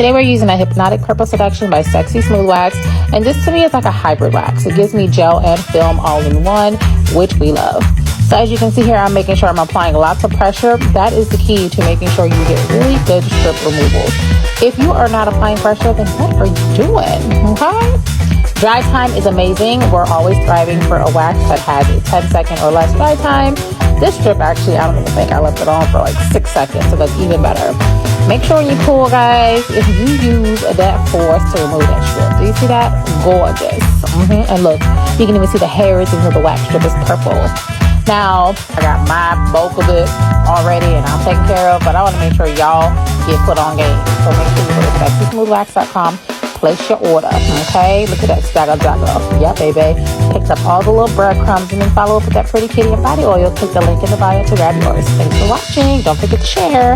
Today we're using a Hypnotic Purple Seduction by Sexy Smooth Wax, and this to me is like a hybrid wax. It gives me gel and film all in one, which we love. So as you can see here, I'm making sure I'm applying lots of pressure. That is the key to making sure you get really good strip removal. If you are not applying pressure, then what are you doing? Okay? Dry time is amazing. We're always striving for a wax that has a 10-second or less dry time. This strip actually, I don't even think I left it on for like 6 seconds, so that's even better. Make sure when you pull, guys, if you use that force to remove that strip. Do you see that? Gorgeous. And look, you can even see the hairs until the wax strip is purple. Now, I got my bulk of it already and I'm taken care of, but I want to make sure y'all get put on game. So make sure you go to sexysmoothwax.com, place your order, okay? Look at that stagger. Yeah, baby. Picks up all the little breadcrumbs and then follow up with that pretty kitty and body oil. Click the link in the bio to grab yours. Thanks for watching. Don't forget to share.